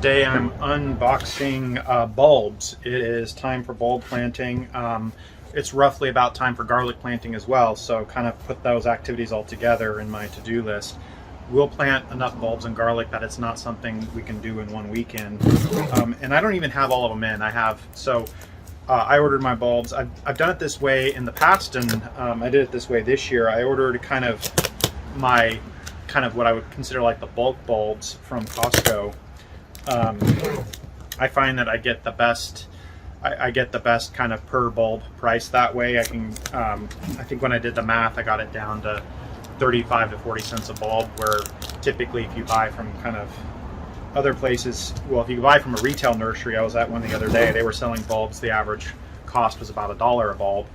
Today I'm unboxing bulbs. It is time for bulb planting. It's roughly about time for garlic planting as well, so kind of put those activities all together in my to-do list. We'll plant enough bulbs and garlic that it's not something we can do in one weekend. And I don't even have all of them in. I ordered my bulbs. I've done it this way in the past, and I did it this way this year. I ordered kind of what I would consider like the bulk bulbs from Costco. I find that I get the best kind of per bulb price that way. I think when I did the math, I got it down to 35 to 40 cents a bulb, where typically if you buy from kind of other places, well, if you buy from a retail nursery, I was at one the other day, they were selling bulbs, the average cost was about $1 a bulb.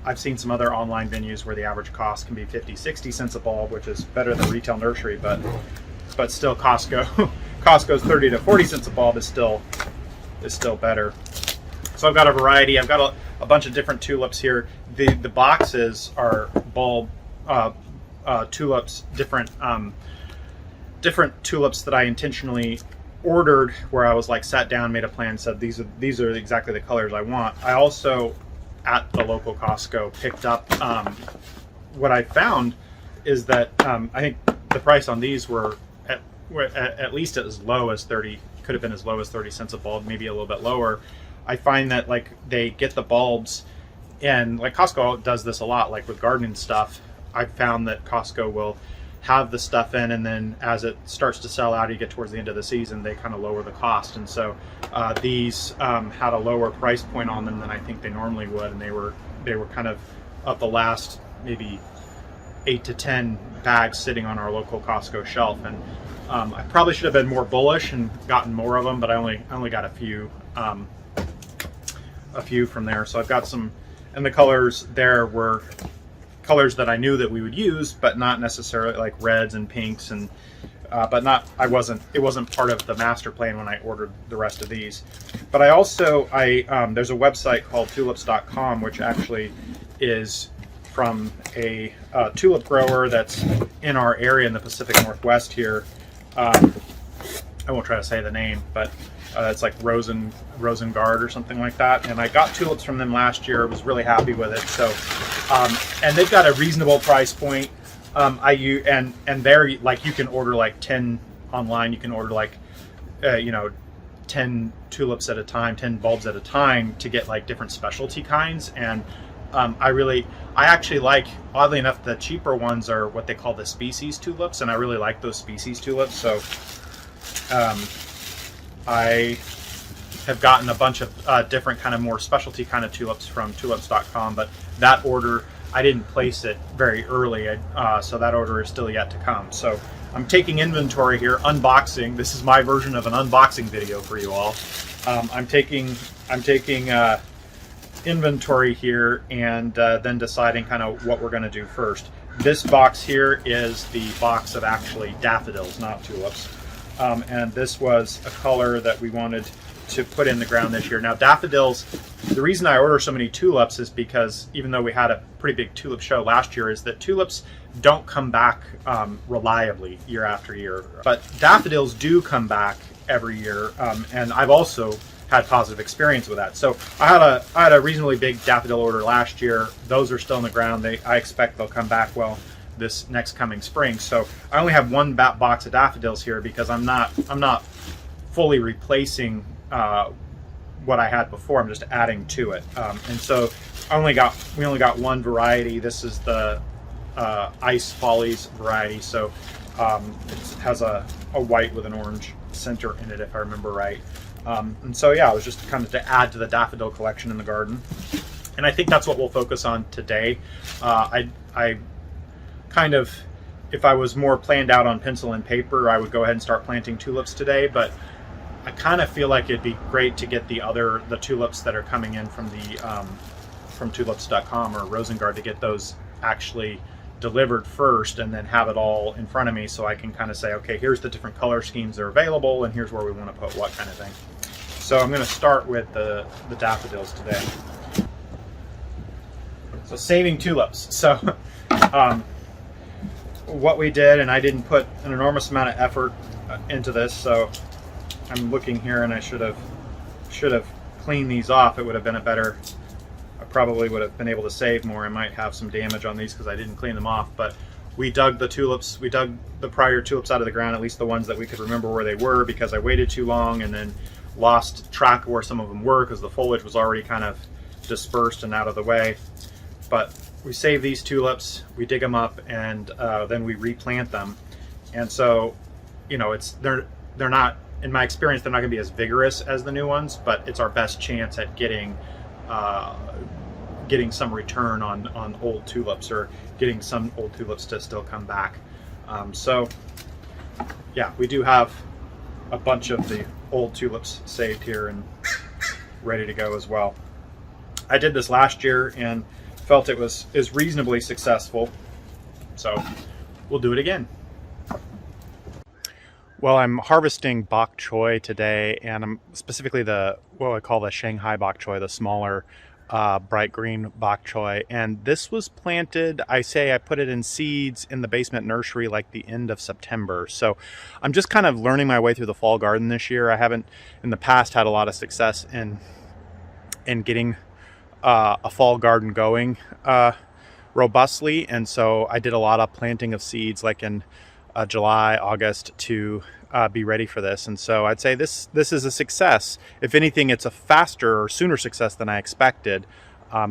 I've seen some other online venues where the average cost can be 50, 60 cents a bulb, which is better than retail nursery, but still Costco's 30 to 40 cents a bulb is still better. So I've got a variety. I've got a bunch of different tulips here. The boxes are bulb tulips, different tulips that I intentionally ordered, where I was like sat down, made a plan, said these are exactly the colors I want. I also at the local Costco picked up what I found is that I think the price on these were at least as low as 30, could have been as low as 30 cents a bulb, maybe a little bit lower. I find that like they get the bulbs, and like Costco does this a lot, like with gardening stuff. I've found that Costco will have the stuff in, and then as it starts to sell out, you get towards the end of the season, they kind of lower the cost. And so these had a lower price point on them than I think they normally would, and they were kind of the last maybe 8 to 10 bags sitting on our local Costco shelf. And I probably should have been more bullish and gotten more of them, but I only got a few from there. So I've got some, and the colors there were colors that I knew that we would use, but not necessarily like reds and pinks, and it wasn't part of the master plan when I ordered the rest of these. But I also there's a website called Tulips.com, which actually is from a tulip grower that's in our area in the Pacific Northwest here. I won't try to say the name, but it's like Rosengard or something like that. And I got tulips from them last year. I was really happy with it. So, and they've got a reasonable price point. And they're like, you can order like 10 online. You can order like, 10 tulips at a time, 10 bulbs at a time to get like different specialty kinds. And I actually like, oddly enough, the cheaper ones are what they call the species tulips, and I really like those species tulips. So I have gotten a bunch of different kind of more specialty kind of tulips from Tulips.com, but that order, I didn't place it very early, so that order is still yet to come. So I'm taking inventory here, unboxing. This is my version of an unboxing video for you all. I'm taking inventory here, and then deciding kind of what we're going to do first. This box here is the box of actually daffodils, not tulips. And this was a color that we wanted to put in the ground this year. Now daffodils, the reason I order so many tulips is because even though we had a pretty big tulip show last year, is that tulips don't come back reliably year after year. But daffodils do come back every year, and I've also had positive experience with that. So I had a reasonably big daffodil order last year. Those are still in the ground. I expect they'll come back well this next coming spring. So I only have one box of daffodils here because I'm not fully replacing what I had before. I'm just adding to it. And so we only got one variety. This is the Ice Follies variety. So it has a white with an orange center in it, if I remember right. And so yeah, it was just kind of to add to the daffodil collection in the garden. And I think that's what we'll focus on today. I kind of, if I was more planned out on pencil and paper, I would go ahead and start planting tulips today, but I kind of feel like it'd be great to get the tulips that are coming in from from Tulips.com or Rosengard, to get those actually delivered first, and then have it all in front of me, so I can kind of say, okay, here's the different color schemes that are available, and here's where we want to put what kind of thing. So I'm going to start with the daffodils today. So saving tulips. So what we did, and I didn't put an enormous amount of effort into this, so I'm looking here, and I should have cleaned these off. It would have been a better, I probably would have been able to save more. I might have some damage on these because I didn't clean them off, but we dug the tulips, we dug the prior tulips out of the ground, at least the ones that we could remember where they were, because I waited too long and then lost track of where some of them were because the foliage was already kind of dispersed and out of the way. But we save these tulips, we dig them up, and then we replant them. And so, you know, they're not, in my experience, they're not going to be as vigorous as the new ones, but it's our best chance at getting some return on old tulips, or getting some old tulips to still come back. So yeah, we do have a bunch of the old tulips saved here and ready to go as well. I did this last year and felt it was reasonably successful, so we'll do it again. Well, I'm harvesting bok choy today, and I'm specifically what I call the Shanghai Bok Choy, the smaller bright green bok choy. And this was planted, I put it in seeds in the basement nursery like the end of September. So I'm just kind of learning my way through the fall garden this year. I haven't in the past had a lot of success in getting a fall garden going robustly, and so I did a lot of planting of seeds like in July, August to be ready for this. And so I'd say this is a success. If anything, it's a faster or sooner success than I expected,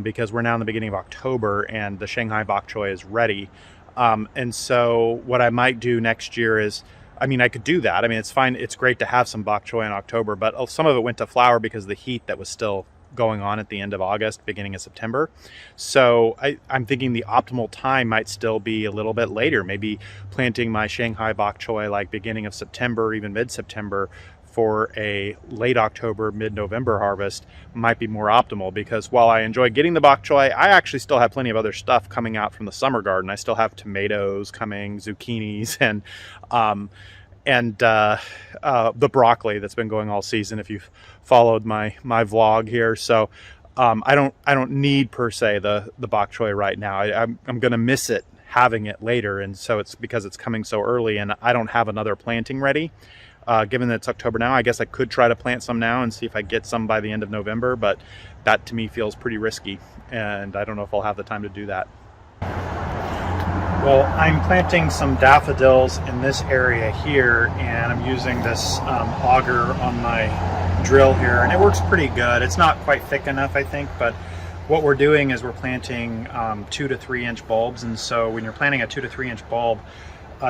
because we're now in the beginning of October and the Shanghai Bok Choy is ready. And so what I might do next year is, I mean, I could do that. I mean, it's fine. It's great to have some bok choy in October, but some of it went to flower because of the heat that was still going on at the end of August, beginning of September. So I'm thinking the optimal time might still be a little bit later, maybe planting my Shanghai Bok Choy like beginning of September, even mid-September, for a late October, mid-November harvest might be more optimal, because while I enjoy getting the bok choy, I actually still have plenty of other stuff coming out from the summer garden. I still have tomatoes coming, zucchinis, and the broccoli that's been going all season, if you've followed my vlog here. So I don't need per se the bok choy right now. I'm gonna miss it having it later, and so it's because it's coming so early and I don't have another planting ready. Given that it's October now, I guess I could try to plant some now and see if I get some by the end of November, but that to me feels pretty risky, and I don't know if I'll have the time to do that. Well, I'm planting some daffodils in this area here, and I'm using this auger on my drill here, and it works pretty good. It's not quite thick enough, I think, but what we're doing is we're planting 2 to 3 inch bulbs. And so when you're planting a 2 to 3 inch bulb,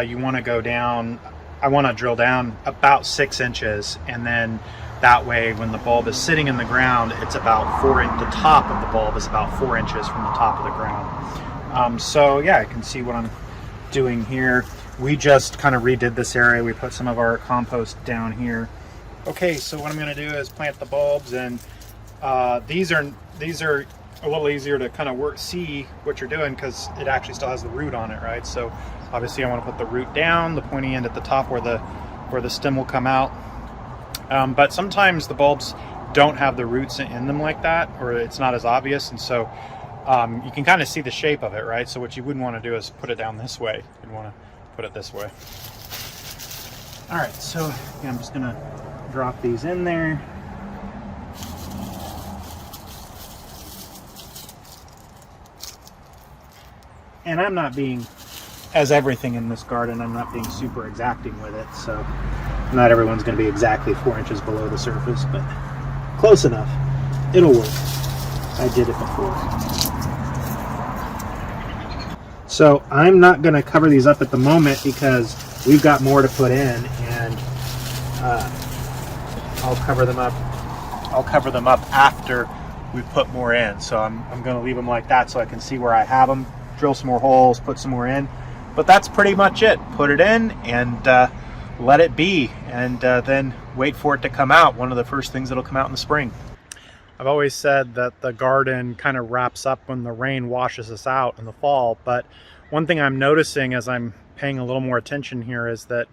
you want to go down, I want to drill down about 6 inches, and then that way when the bulb is sitting in the ground, it's about the top of the bulb is about 4 inches from the top of the ground. So yeah, I can see what I'm doing here. We just kind of redid this area. We put some of our compost down here. Okay, so what I'm going to do is plant the bulbs, and these are a little easier to kind of see what you're doing because it actually still has the root on it, right? So obviously I want to put the root down, the pointy end at the top where the stem will come out. But sometimes the bulbs don't have the roots in them like that, or it's not as obvious, and so you can kind of see the shape of it, right? So what you wouldn't want to do is put it down this way. You'd want to put it this way. All right, so yeah, I'm just gonna drop these in there. And I'm not being, as everything in this garden, I'm not being super exacting with it, so not everyone's going to be exactly 4 inches below the surface, but close enough. It'll work. I did it before. So I'm not going to cover these up at the moment because we've got more to put in, and I'll cover them up. I'll cover them up after we put more in. So I'm going to leave them like that so I can see where I have them. Drill some more holes, put some more in, but that's pretty much it. Put it in and let it be, and then wait for it to come out. One of the first things that'll come out in the spring. I've always said that the garden kind of wraps up when the rain washes us out in the fall, but one thing I'm noticing as I'm paying a little more attention here is that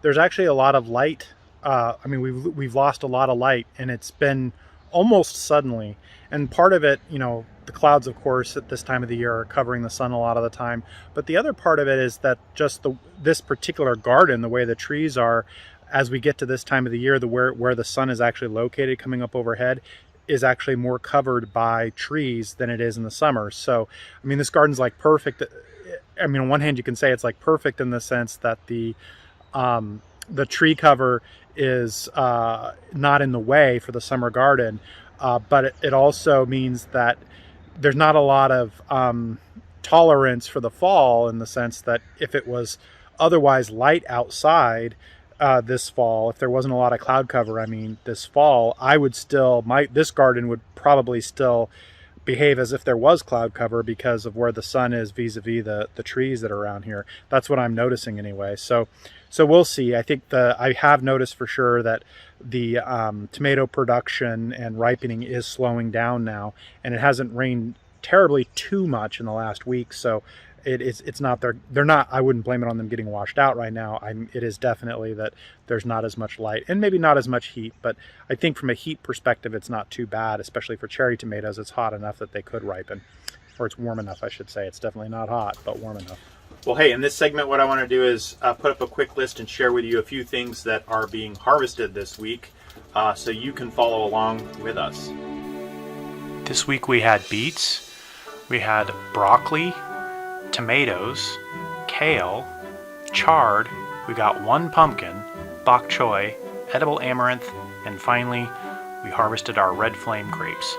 there's actually a lot of light. I mean, we've lost a lot of light, and it's been almost suddenly, and part of it, you know, the clouds, of course, at this time of the year are covering the sun a lot of the time. But the other part of it is that just this particular garden, the way the trees are, as we get to this time of the year, where the sun is actually located coming up overhead is actually more covered by trees than it is in the summer. So, I mean, this garden's like perfect. I mean, on one hand, you can say it's like perfect in the sense that the tree cover is not in the way for the summer garden, but it also means that there's not a lot of tolerance for the fall, in the sense that if it was otherwise light outside this fall, if there wasn't a lot of cloud cover, I mean, this fall, I would still, this garden would probably still behave as if there was cloud cover because of where the sun is vis-a-vis the trees that are around here. That's what I'm noticing anyway. So we'll see. I think I have noticed for sure that the tomato production and ripening is slowing down now, and it hasn't rained terribly too much in the last week. So it's not, they're not, I wouldn't blame it on them getting washed out right now. It is definitely that there's not as much light and maybe not as much heat, but I think from a heat perspective, it's not too bad, especially for cherry tomatoes. It's hot enough that they could ripen, or it's warm enough, I should say. It's definitely not hot, but warm enough. Well, hey, in this segment, what I want to do is put up a quick list and share with you a few things that are being harvested this week, so you can follow along with us. This week we had beets, we had broccoli, tomatoes, kale, chard, we got 1 pumpkin, bok choy, edible amaranth, and finally we harvested our red flame grapes.